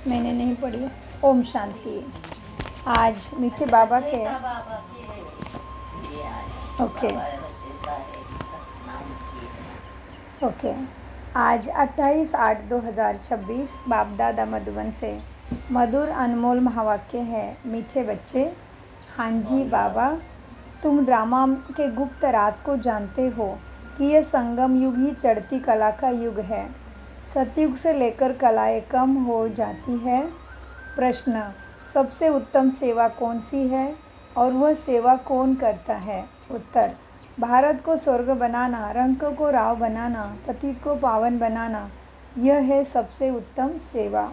मैंने नहीं पढ़ी है। ओम शांति। आज मीठे बाबा के ओके ओके आज 28/8/2026 बाप दादा मधुबन से मधुर अनमोल महावाक्य है। मीठे बच्चे, हाँ जी बाबा, तुम ड्रामा के गुप्त राज को जानते हो कि यह संगम युग ही चढ़ती कला का युग है। सतयुग से लेकर कलाएं कम हो जाती है। प्रश्न, सबसे उत्तम सेवा कौन सी है और वह सेवा कौन करता है? उत्तर, भारत को स्वर्ग बनाना, रंक को राव बनाना, पतित को पावन बनाना, यह है सबसे उत्तम सेवा।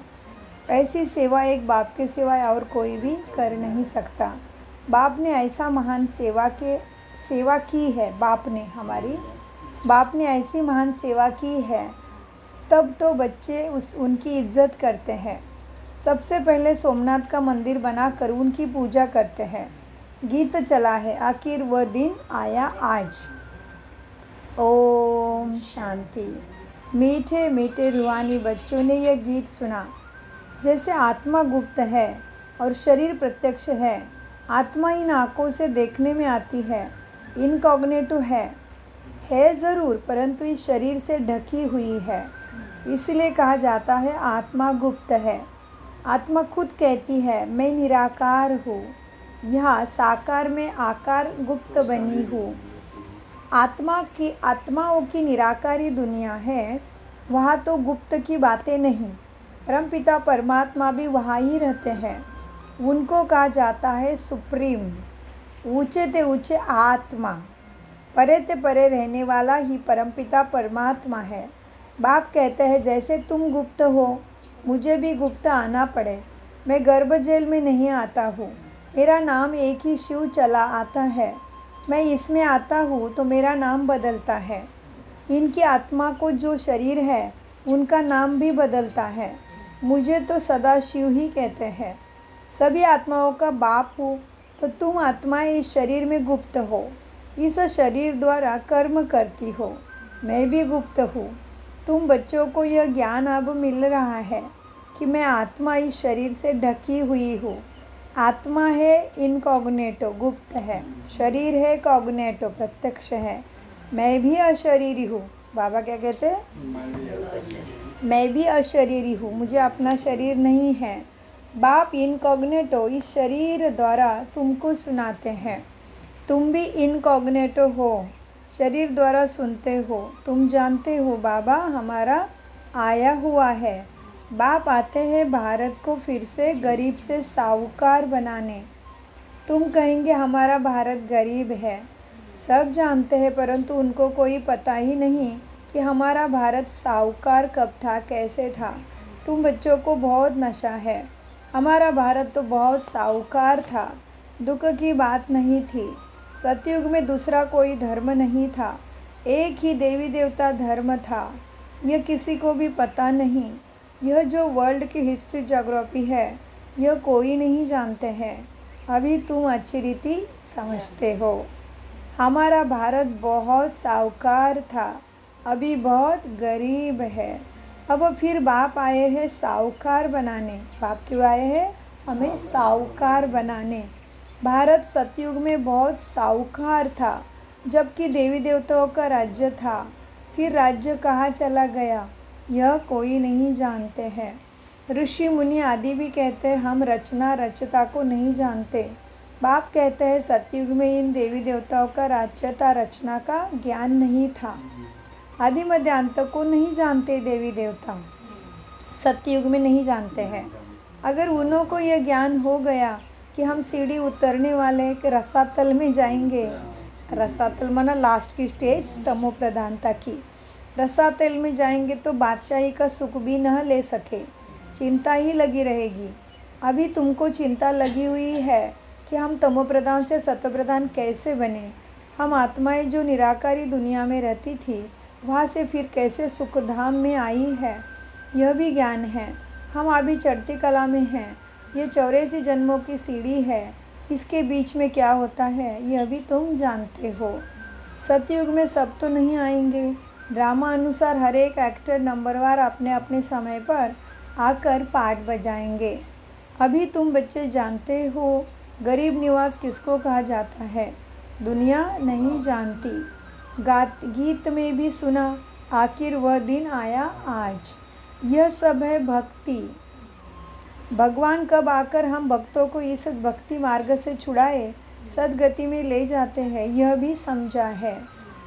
ऐसी सेवा एक बाप के सिवाय और कोई भी कर नहीं सकता। बाप ने ऐसा महान सेवा की है। बाप ने ऐसी महान सेवा की है, तब तो बच्चे उनकी इज्जत करते हैं। सबसे पहले सोमनाथ का मंदिर बनाकर उनकी पूजा करते हैं। गीत चला है, आखिर वह दिन आया आज। ओम शांति। मीठे मीठे रूहानी बच्चों ने यह गीत सुना। जैसे आत्मा गुप्त है और शरीर प्रत्यक्ष है। आत्मा इन आँखों से देखने में आती है, इनकॉग्निटो है ज़रूर, परंतु इस शरीर से ढकी हुई है। इसलिए कहा जाता है आत्मा गुप्त है। आत्मा खुद कहती है, मैं निराकार हूँ, यहाँ साकार में आकार गुप्त बनी हूँ। आत्माओं की निराकारी दुनिया है, वहाँ तो गुप्त की बातें नहीं। परमपिता परमात्मा भी वहाँ ही रहते हैं। उनको कहा जाता है सुप्रीम, ऊंचे ते ऊंचे आत्मा। परे ते परे रहने वाला ही परमपिता परमात्मा है। बाप कहते हैं, जैसे तुम गुप्त हो, मुझे भी गुप्त आना पड़े। मैं गर्भ जेल में नहीं आता हूँ। मेरा नाम एक ही शिव चला आता है। मैं इसमें आता हूँ तो मेरा नाम बदलता है। इनकी आत्मा को जो शरीर है, उनका नाम भी बदलता है। मुझे तो सदा शिव ही कहते हैं। सभी आत्माओं का बाप हूँ, तो तुम आत्माएं इस शरीर में गुप्त हो। इस शरीर द्वारा कर्म करती हो। मैं भी गुप्त हूँ। तुम बच्चों को यह ज्ञान अब मिल रहा है कि मैं आत्मा इस शरीर से ढकी हुई हूँ। आत्मा है इनकॉग्नेटो, गुप्त है। शरीर है कॉग्नेटो, प्रत्यक्ष है। मैं भी अशरीरी हूँ। बाबा क्या कहते हैं? मैं भी अशरीरी हूँ, मुझे अपना शरीर नहीं है। बाप इनकॉग्नेटो इस शरीर द्वारा तुमको सुनाते हैं। तुम भी इनकॉग्नेटो हो, शरीर द्वारा सुनते हो। तुम जानते हो बाबा हमारा आया हुआ है। बाप आते हैं भारत को फिर से गरीब से साहूकार बनाने। तुम कहेंगे हमारा भारत गरीब है। सब जानते हैं, परंतु उनको कोई पता ही नहीं कि हमारा भारत साहूकार कब था, कैसे था। तुम बच्चों को बहुत नशा है। हमारा भारत तो बहुत साहूकार था, दुख की बात नहीं थी। सतयुग में दूसरा कोई धर्म नहीं था, एक ही देवी देवता धर्म था। यह किसी को भी पता नहीं। यह जो वर्ल्ड की हिस्ट्री ज्योग्राफी है, यह कोई नहीं जानते हैं। अभी तुम अच्छी रीति समझते हो। हमारा भारत बहुत साहूकार था, अभी बहुत गरीब है। अब फिर बाप आए हैं साहूकार बनाने। बाप क्यों आए हैं? हमें साहूकार बनाने। भारत सतयुग में बहुत साहूकार था, जबकि देवी देवताओं का राज्य था। फिर राज्य कहाँ चला गया, यह कोई नहीं जानते हैं। ऋषि मुनि आदि भी कहते हैं हम रचना रचता को नहीं जानते। बाप कहते हैं सतयुग में इन देवी देवताओं का रचता रचना का ज्ञान नहीं था। आदि मध्य अंत को नहीं जानते देवी देवता, सतयुग में नहीं जानते हैं। अगर उन्हों को यह ज्ञान हो गया कि हम सीढ़ी उतरने वाले के रसातल में जाएंगे। रसातल माना लास्ट की स्टेज, तमो प्रधानता की। रसातल में जाएंगे तो बादशाही का सुख भी न ले सके, चिंता ही लगी रहेगी। अभी तुमको चिंता लगी हुई है कि हम तमो प्रधान से सत्य प्रधान कैसे बने। हम आत्माएं जो निराकारी दुनिया में रहती थी, वहाँ से फिर कैसे सुखधाम में आई है, यह भी ज्ञान है। हम अभी चढ़ती कला में हैं। ये 84 जन्मों की सीढ़ी है। इसके बीच में क्या होता है, यह भी तुम जानते हो। सतयुग में सब तो नहीं आएंगे। ड्रामा अनुसार हर एक एक्टर नंबरवार अपने अपने समय पर आकर पाठ बजाएंगे। अभी तुम बच्चे जानते हो गरीब निवास किसको कहा जाता है? दुनिया नहीं जानती। गीत में भी सुना, आखिर वह दिन आया आज। यह सब है भक्ति। भगवान कब आकर हम भक्तों को इस भक्ति मार्ग से छुड़ाए सदगति में ले जाते हैं, यह भी समझा है।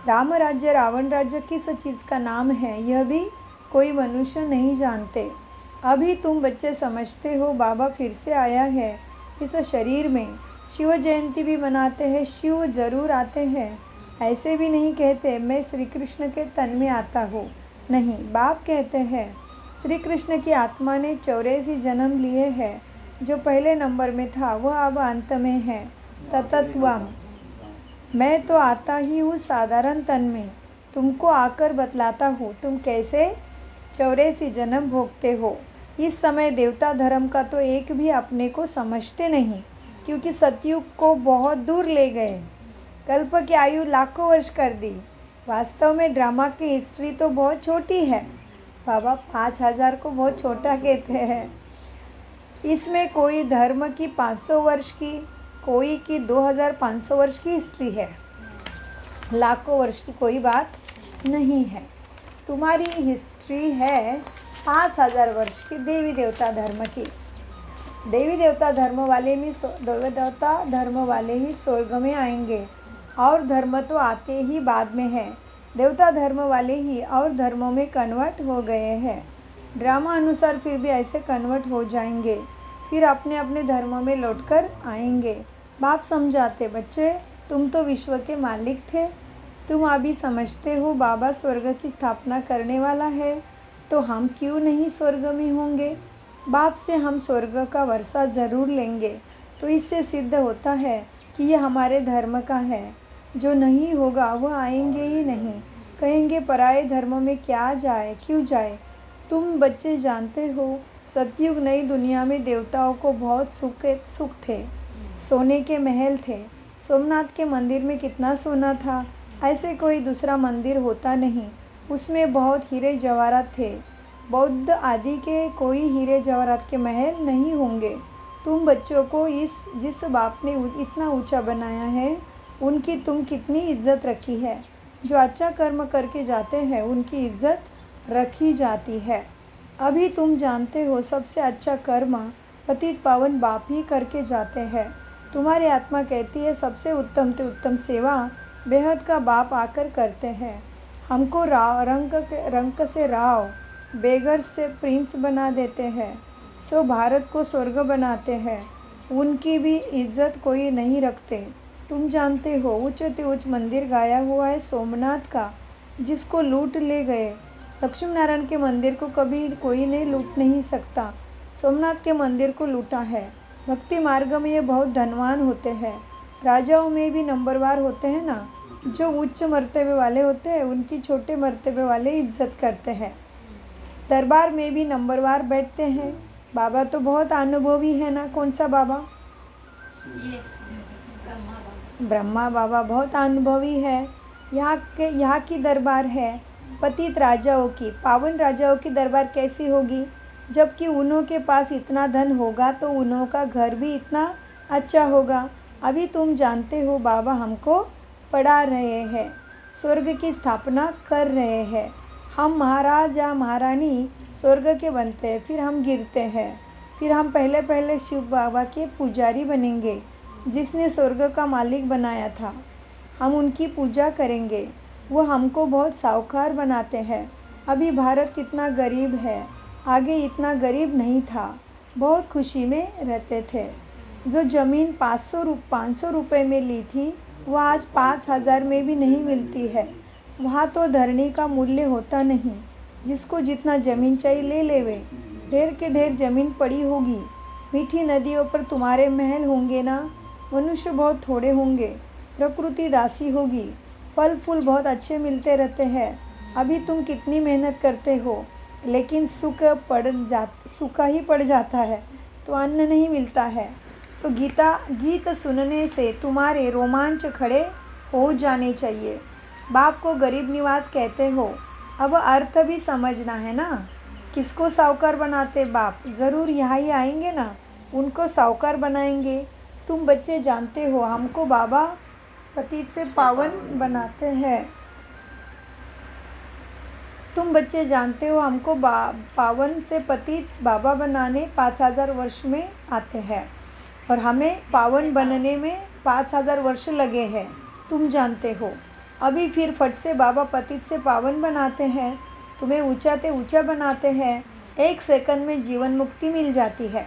राम राज्य रावण राज्य किस चीज़ का नाम है, यह भी कोई मनुष्य नहीं जानते। अभी तुम बच्चे समझते हो बाबा फिर से आया है इस शरीर में। शिव जयंती भी मनाते हैं, शिव जरूर आते हैं। ऐसे भी नहीं कहते मैं श्री कृष्ण के तन में आता हूँ, नहीं, बाप कहते हैं श्री कृष्ण की आत्मा ने 84 जन्म लिए हैं। जो पहले नंबर में था वह अब अंत में है। ततत्वम, मैं तो आता ही हूँ साधारण तन में। तुमको आकर बतलाता हूँ तुम कैसे 84 जन्म भोगते हो। इस समय देवता धर्म का तो एक भी अपने को समझते नहीं, क्योंकि सतयुग को बहुत दूर ले गए। कल्प की आयु लाखों वर्ष कर दी। वास्तव में ड्रामा की हिस्ट्री तो बहुत छोटी है। बाबा 5000 को बहुत छोटा कहते हैं। इसमें कोई धर्म की 500 वर्ष की, कोई की 2500 वर्ष की हिस्ट्री है। लाखों वर्ष की कोई बात नहीं है। तुम्हारी हिस्ट्री है 5000 वर्ष की देवी देवता धर्म की। देवी देवता धर्म वाले ही स्वर्ग में आएंगे, और धर्म तो आते ही बाद में है। देवता धर्म वाले ही और धर्मों में कन्वर्ट हो गए हैं। ड्रामा अनुसार फिर भी ऐसे कन्वर्ट हो जाएंगे, फिर अपने अपने धर्मों में लौटकर आएंगे। बाप समझाते, बच्चे तुम तो विश्व के मालिक थे, तुम अभी समझते हो बाबा स्वर्ग की स्थापना करने वाला है, तो हम क्यों नहीं स्वर्ग में होंगे। बाप से हम स्वर्ग का वर्षा ज़रूर लेंगे। तो इससे सिद्ध होता है कि यह हमारे धर्म का है। जो नहीं होगा वह आएंगे ही नहीं, कहेंगे पराये धर्म में क्या जाए, क्यों जाए। तुम बच्चे जानते हो सतयुग नई दुनिया में देवताओं को बहुत सुख थे, सोने के महल थे। सोमनाथ के मंदिर में कितना सोना था, ऐसे कोई दूसरा मंदिर होता नहीं। उसमें बहुत हीरे जवाहरात थे। बौद्ध आदि के कोई हीरे जवाहरात के महल नहीं होंगे। तुम बच्चों को जिस बाप ने इतना ऊंचा बनाया है, उनकी तुम कितनी इज्जत रखी है। जो अच्छा कर्म करके जाते हैं उनकी इज्जत रखी जाती है। अभी तुम जानते हो सबसे अच्छा कर्म पतित पावन बाप ही करके जाते हैं। तुम्हारी आत्मा कहती है सबसे उत्तम से उत्तम सेवा बेहद का बाप आकर करते हैं। हमको रंक से राव, बेगर से प्रिंस बना देते हैं, सो भारत को स्वर्ग बनाते हैं। उनकी भी इज्जत कोई नहीं रखते। तुम जानते हो उच्च से उच्च मंदिर गाया हुआ है सोमनाथ का, जिसको लूट ले गए। लक्ष्मी नारायण के मंदिर को कभी कोई नहीं लूट नहीं सकता, सोमनाथ के मंदिर को लूटा है। भक्ति मार्ग में ये बहुत धनवान होते हैं। राजाओं में भी नंबरवार होते हैं ना, जो उच्च मर्तबे वाले होते हैं उनकी छोटे मर्तबे वाले इज्जत करते हैं। दरबार में भी नंबरवार बैठते हैं। बाबा तो बहुत अनुभवी है ना। कौन सा बाबा? ब्रह्मा बाबा बहुत अनुभवी है। यहाँ की दरबार है पतित राजाओं की, पावन राजाओं की दरबार कैसी होगी? जबकि उन्हों के पास इतना धन होगा तो उन्हों का घर भी इतना अच्छा होगा। अभी तुम जानते हो बाबा हमको पढ़ा रहे हैं, स्वर्ग की स्थापना कर रहे हैं। हम महाराज या महारानी स्वर्ग के बनते हैं, फिर हम गिरते हैं, फिर हम पहले शिव बाबा के पुजारी बनेंगे, जिसने स्वर्ग का मालिक बनाया था। हम उनकी पूजा करेंगे। वो हमको बहुत साहूकार बनाते हैं। अभी भारत कितना गरीब है, आगे इतना गरीब नहीं था, बहुत खुशी में रहते थे। जो ज़मीन 500 रुपये में ली थी वह आज 5000 में भी नहीं मिलती है। वहाँ तो धरनी का मूल्य होता नहीं। जिसको जितना ज़मीन चाहिए ले लेवे। ढेर के ढेर ज़मीन पड़ी होगी। मीठी नदियों पर तुम्हारे महल होंगे ना। मनुष्य बहुत थोड़े होंगे। प्रकृति दासी होगी। फल फूल बहुत अच्छे मिलते रहते हैं। अभी तुम कितनी मेहनत करते हो, लेकिन सूखा ही पड़ जाता है, तो अन्न नहीं मिलता है। तो गीत सुनने से तुम्हारे रोमांच खड़े हो जाने चाहिए। बाप को गरीब निवास कहते हो, अब अर्थ भी समझना है ना। किसको साहूकार बनाते? बाप ज़रूर यहाँ ही आएंगे ना, उनको साहूकार बनाएंगे। तुम बच्चे जानते हो हमको बाबा पतित से पावन बनाते हैं। तुम बच्चे जानते हो हमको पावन से पतित बाबा बनाने 5000 वर्ष में आते हैं और हमें पावन बनने में 5000 वर्ष लगे हैं। तुम जानते हो अभी फिर फट से बाबा पतित से पावन बनाते हैं, तुम्हें ऊंचा ते ऊंचा बनाते हैं। 1 सेकंड में जीवन मुक्ति मिल जाती है।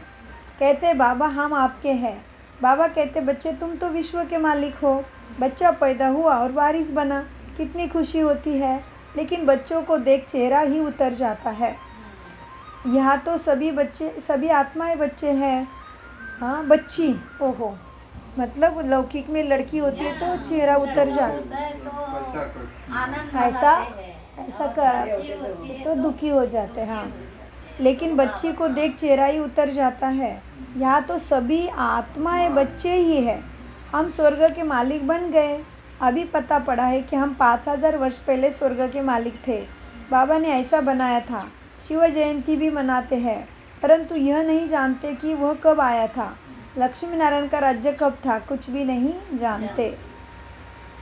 कहते बाबा हम आपके हैं। बाबा कहते बच्चे तुम तो विश्व के मालिक हो। बच्चा पैदा हुआ और वारिस बना, कितनी खुशी होती है, लेकिन बच्चों को देख चेहरा ही उतर जाता है। यहाँ तो सभी आत्माएं बच्चे हैं। हाँ बच्ची, ओहो, मतलब लौकिक में लड़की होती है तो चेहरा उतर जाता है, ऐसा कर तो दुखी हो जाते हैं। हाँ, लेकिन बच्ची को देख चेहरा ही उतर जाता है। यहाँ तो सभी आत्माएं बच्चे ही हैं। हम स्वर्ग के मालिक बन गए। अभी पता पड़ा है कि हम 5000 वर्ष पहले स्वर्ग के मालिक थे। बाबा ने ऐसा बनाया था। शिव जयंती भी मनाते हैं, परंतु यह नहीं जानते कि वह कब आया था, लक्ष्मी नारायण का राज्य कब था, कुछ भी नहीं जानते।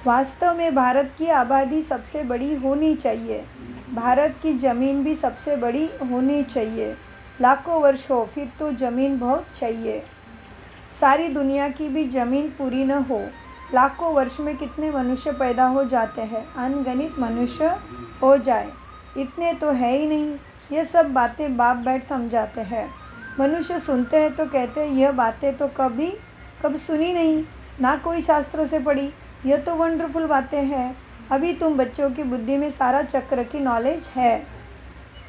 वास्तव में भारत की आबादी सबसे बड़ी होनी चाहिए। भारत की ज़मीन भी सबसे बड़ी होनी चाहिए। लाखों वर्ष हो फिर तो ज़मीन बहुत चाहिए। सारी दुनिया की भी ज़मीन पूरी न हो। लाखों वर्ष में कितने मनुष्य पैदा हो जाते हैं, अनगिनत मनुष्य हो जाए, इतने तो है ही नहीं। ये सब बातें बाप बैठ समझाते हैं। मनुष्य सुनते हैं तो कहते हैं यह बातें तो कभी सुनी नहीं, ना कोई शास्त्रों से पढ़ी, यह तो वंडरफुल बातें हैं। अभी तुम बच्चों की बुद्धि में सारा चक्र की नॉलेज है।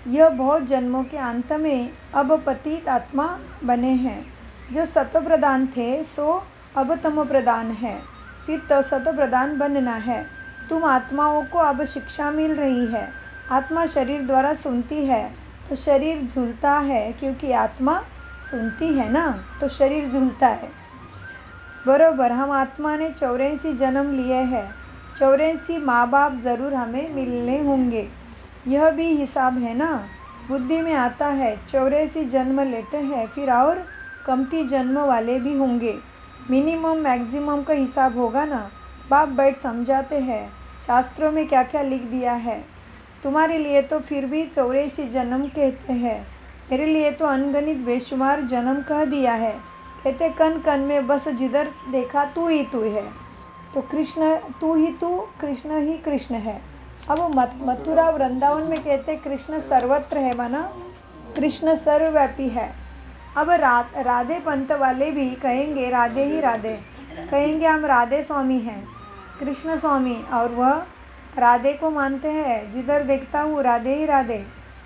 यह बहुत जन्मों के अंत में अब पतित आत्मा बने हैं। जो सतो प्रधान थे सो अब तमो प्रधान है, फिर तो सतो प्रधान बनना है। तुम आत्माओं को अब शिक्षा मिल रही है। आत्मा शरीर द्वारा सुनती है तो शरीर झूलता है, क्योंकि आत्मा सुनती है ना, तो शरीर झूलता है। बरोबर, हम आत्मा ने 84 जन्म लिए हैं। 84 माँ बाप ज़रूर हमें मिलने होंगे। यह भी हिसाब है ना, बुद्धि में आता है। 84 जन्म लेते हैं, फिर और कमती जन्म वाले भी होंगे। मिनिमम मैक्सिमम का हिसाब होगा ना। बाप बैठ समझाते हैं शास्त्रों में क्या क्या लिख दिया है। तुम्हारे लिए तो फिर भी 84 जन्म कहते हैं, मेरे लिए तो अनगिनत बेशुमार जन्म कह दिया है। कहते कन कन में बस जिधर देखा तू ही तू है। तो कृष्ण तू ही तू, कृष्ण ही कृष्ण है। अब मथुरा वृंदावन में कहते कृष्ण सर्वत्र है, माना कृष्ण सर्वव्यापी है। अब राधे पंथ वाले भी कहेंगे राधे ही राधे, कहेंगे हम राधे स्वामी हैं, कृष्ण स्वामी, और वह राधे को मानते हैं। जिधर देखता हूँ राधे ही राधे,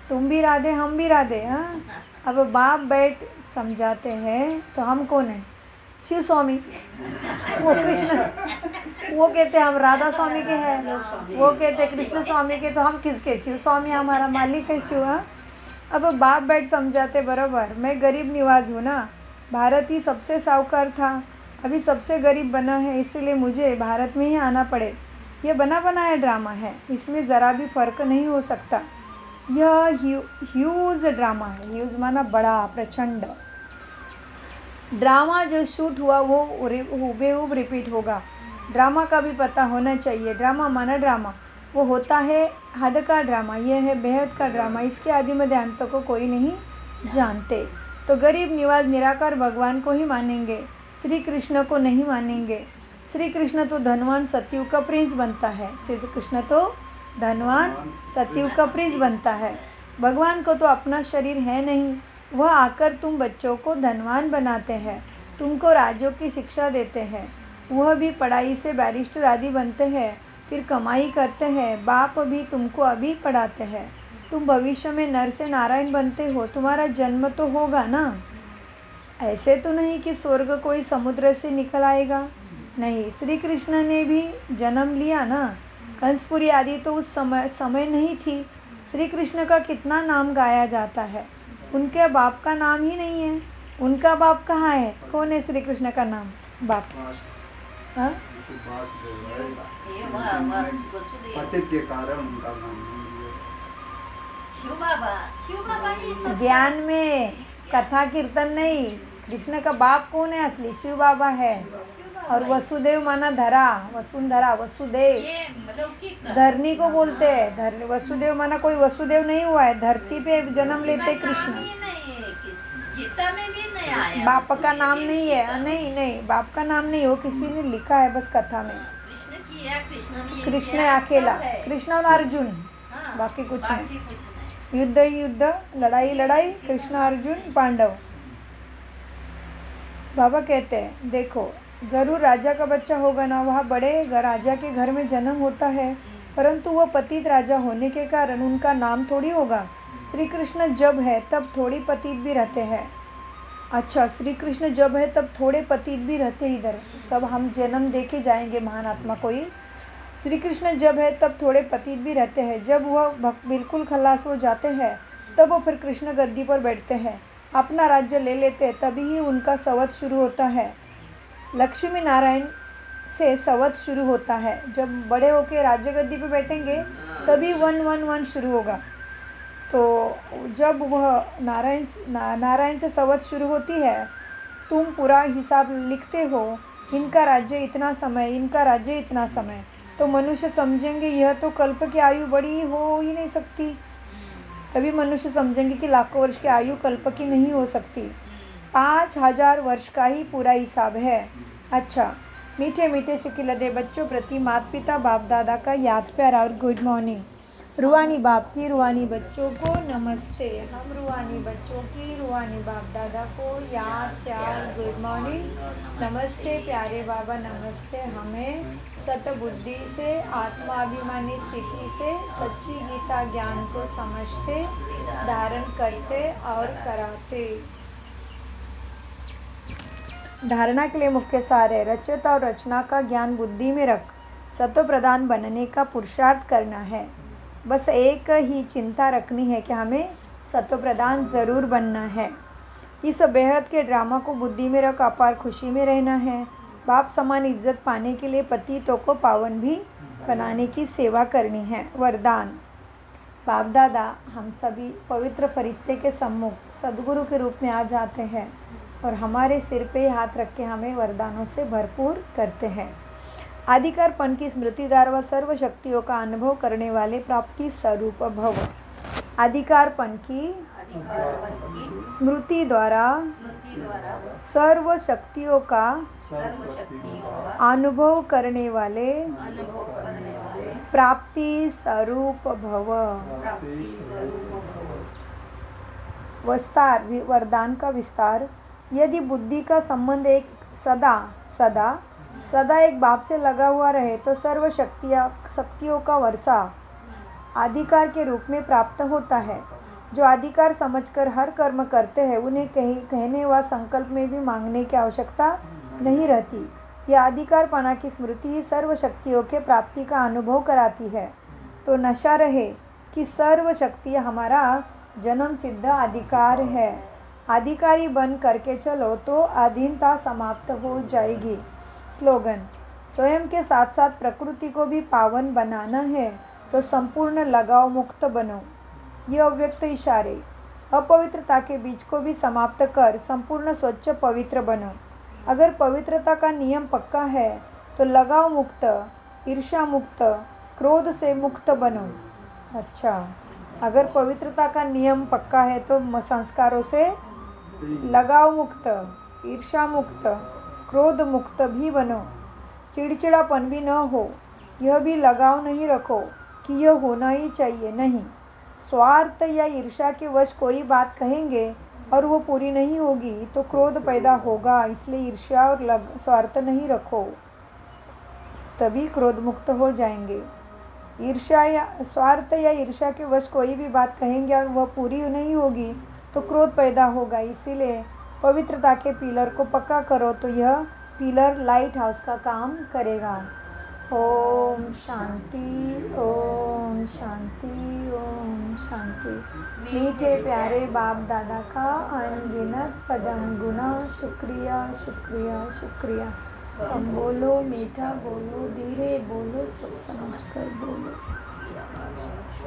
तुम भी राधे हम भी राधे। हाँ, अब बाप बैठ समझाते हैं तो हम कौन है? शिव स्वामी, वो कृष्ण, वो कहते हम राधा स्वामी के हैं, वो कहते कृष्ण स्वामी के, तो हम किसके? शिव स्वामी हमारा मालिक है शिव। हाँ, अब बाप बैठ समझाते बराबर, मैं गरीब निवाज हूँ ना, भारत ही सबसे साहूकार था, अभी सबसे गरीब बना है, इसीलिए मुझे भारत में ही आना पड़े। यह बना बनाया ड्रामा है, इसमें ज़रा भी फ़र्क नहीं हो सकता। यह ह्यूज ड्रामा है। ह्यूज माना बड़ा, प्रचंड। ड्रामा जो शूट हुआ वो हुबेहूब रिपीट होगा। ड्रामा का भी पता होना चाहिए। ड्रामा माना ड्रामा, वो होता है हद का ड्रामा, यह है बेहद का ड्रामा। इसके आदि मध्य अंत को कोई नहीं जानते। तो गरीब निवाज निराकार भगवान को ही मानेंगे, श्री कृष्ण को नहीं मानेंगे। श्री कृष्ण तो धनवान सतयुग का प्रिंस बनता है, श्री कृष्ण तो धनवान सतयुग का प्रिंस बनता है। भगवान को तो अपना शरीर है नहीं, वह आकर तुम बच्चों को धनवान बनाते हैं, तुमको राज्यों की शिक्षा देते हैं। वह भी पढ़ाई से बैरिस्टर आदि बनते हैं, फिर कमाई करते हैं। बाप भी तुमको अभी पढ़ाते हैं। तुम भविष्य में नर से नारायण बनते हो, तुम्हारा जन्म तो होगा ना। ऐसे तो नहीं कि स्वर्ग कोई समुद्र से निकल आएगा, नहीं। श्री कृष्ण ने भी जन्म लिया ना। कंसपुरी आदि तो उस समय नहीं थी। श्री कृष्ण का कितना नाम गाया जाता है, उनके बाप का नाम ही नहीं है। उनका बाप कहाँ है? कौन है श्री कृष्ण का नाम बाप? हाँ, पतित के कारण उनका नाम शिव बाबा ही सब ज्ञान में, कथा कीर्तन नहीं। कृष्ण का बाप कौन है असली? शिव बाबा है। और वसुदेव माना धरा, वसुंधरा, वसुदेव ये लौकिक धरनी को बोलते हैं। वसुदेव माना कोई वसुदेव नहीं हुआ है, धरती पे जन्म लेते कृष्ण। नाम ही नहीं है, गीता में भी नहीं आया। बाप का नाम नहीं है, नहीं नहीं, बाप का नाम नहीं, वो किसी ने लिखा है बस कथा में। कृष्ण किया, कृष्ण अकेला, कृष्ण और अर्जुन, बाकी कुछ नहीं। कुछ नहीं। युद्ध ही युद्ध, लड़ाई लड़ाई, कृष्ण अर्जुन पांडव। बाबा कहते हैं देखो, जरूर राजा का बच्चा होगा ना, वह बड़े राजा के घर में जन्म होता है, परंतु वह पतित राजा होने के कारण उनका नाम थोड़ी होगा। श्री कृष्ण जब है तब थोड़ी पतित भी रहते हैं। अच्छा, श्री कृष्ण जब है तब थोड़े पतित भी रहते हैं। इधर सब हम जन्म देके जाएंगे महान आत्मा को ही। श्री कृष्ण जब है तब थोड़े पतित भी रहते हैं। जब वह बिल्कुल खलास हो जाते हैं तब वो फिर कृष्ण गद्दी पर बैठते हैं, अपना राज्य ले लेते हैं। तभी ही उनका संवत शुरू होता है। लक्ष्मी नारायण से संवत शुरू होता है। जब बड़े होके राज्य गद्दी पे बैठेंगे तभी 111 शुरू होगा। तो जब वह नारायण से संवत शुरू होती है, तुम पूरा हिसाब लिखते हो, इनका राज्य इतना समय, इनका राज्य इतना समय, तो मनुष्य समझेंगे यह तो कल्प की आयु बड़ी हो ही नहीं सकती। तभी मनुष्य समझेंगे कि लाखों वर्ष की आयु कल्प की नहीं हो सकती। 5000 वर्ष का ही पूरा हिसाब है। अच्छा, मीठे मीठे सिकिलदे बच्चों प्रति माता पिता बाप दादा का याद प्यार और गुड मॉर्निंग। रूहानी बाप की रूहानी बच्चों को नमस्ते। हम रूहानी बच्चों की रूहानी बाप दादा को याद प्यार गुड मॉर्निंग नमस्ते। प्यारे बाबा नमस्ते। हमें सतबुद्धि से, आत्माभिमानी स्थिति से सच्ची गीता ज्ञान को समझते, धारण करते और कराते। धारणा के लिए मुख्य सार है, रचयिता और रचना का ज्ञान बुद्धि में रख सत्व प्रधान बनने का पुरुषार्थ करना है। बस एक ही चिंता रखनी है कि हमें सत्व प्रधान ज़रूर बनना है। इस बेहद के ड्रामा को बुद्धि में रख अपार खुशी में रहना है। बाप समान इज्जत पाने के लिए पतितों को पावन भी बनाने की सेवा करनी है। वरदान। बाप दादा हम सभी पवित्र फरिश्ते के सम्मुख सद्गुरु के रूप में आ जाते हैं और हमारे सिर पे हाथ रख के हमें वरदानों से भरपूर करते हैं। आदिकारपन की स्मृति द्वारा व सर्व शक्तियों का अनुभव करने वाले प्राप्ति स्वरूप भव। आदिकारपन की स्मृति द्वारा सर्व शक्तियों का अनुभव करने वाले प्राप्ति स्वरूप भव। विस्तार, वरदान का विस्तार। यदि बुद्धि का संबंध एक सदा एक बाप से लगा हुआ रहे तो सर्व शक्तियों का वर्षा अधिकार के रूप में प्राप्त होता है। जो अधिकार समझकर हर कर्म करते हैं उन्हें कहने व संकल्प में भी मांगने की आवश्यकता नहीं रहती। यह अधिकारपना की स्मृति ही सर्व शक्तियों के प्राप्ति का अनुभव कराती है। तो नशा रहे कि सर्व शक्ति हमारा जन्म सिद्ध अधिकार है। अधिकारी बन करके चलो तो अधीनता समाप्त हो जाएगी। स्लोगन। स्वयं के साथ साथ प्रकृति को भी पावन बनाना है तो संपूर्ण लगाव मुक्त बनो। ये अव्यक्त इशारे। अपवित्रता के बीज को भी समाप्त कर संपूर्ण स्वच्छ पवित्र बनो। अगर पवित्रता का नियम पक्का है तो लगाव मुक्त, ईर्ष्या मुक्त, क्रोध से मुक्त बनो। अच्छा, अगर पवित्रता का नियम पक्का है तो संस्कारों से लगाव मुक्त, ईर्ष्या मुक्त, क्रोध मुक्त भी बनो। चिड़चिड़ापन भी न हो, यह भी लगाव नहीं रखो कि यह होना ही चाहिए, नहीं। स्वार्थ या ईर्ष्या के वश कोई बात कहेंगे और वो पूरी नहीं होगी तो क्रोध पैदा होगा। इसलिए ईर्ष्या और स्वार्थ नहीं रखो, तभी क्रोध मुक्त हो जाएंगे। स्वार्थ या ईर्ष्या के वश कोई भी बात कहेंगे और वह पूरी नहीं होगी तो क्रोध पैदा होगा। इसीलिए पवित्रता के पिलर को पक्का करो तो यह पिलर लाइट हाउस का काम करेगा। ओम शांति, ओम शांति, ओम शांति। मीठे प्यारे बाप दादा का अनगिनत पदम गुना शुक्रिया शुक्रिया शुक्रिया। कम बोलो, मीठा बोलो, धीरे बोलो, सोच समझ कर बोलो।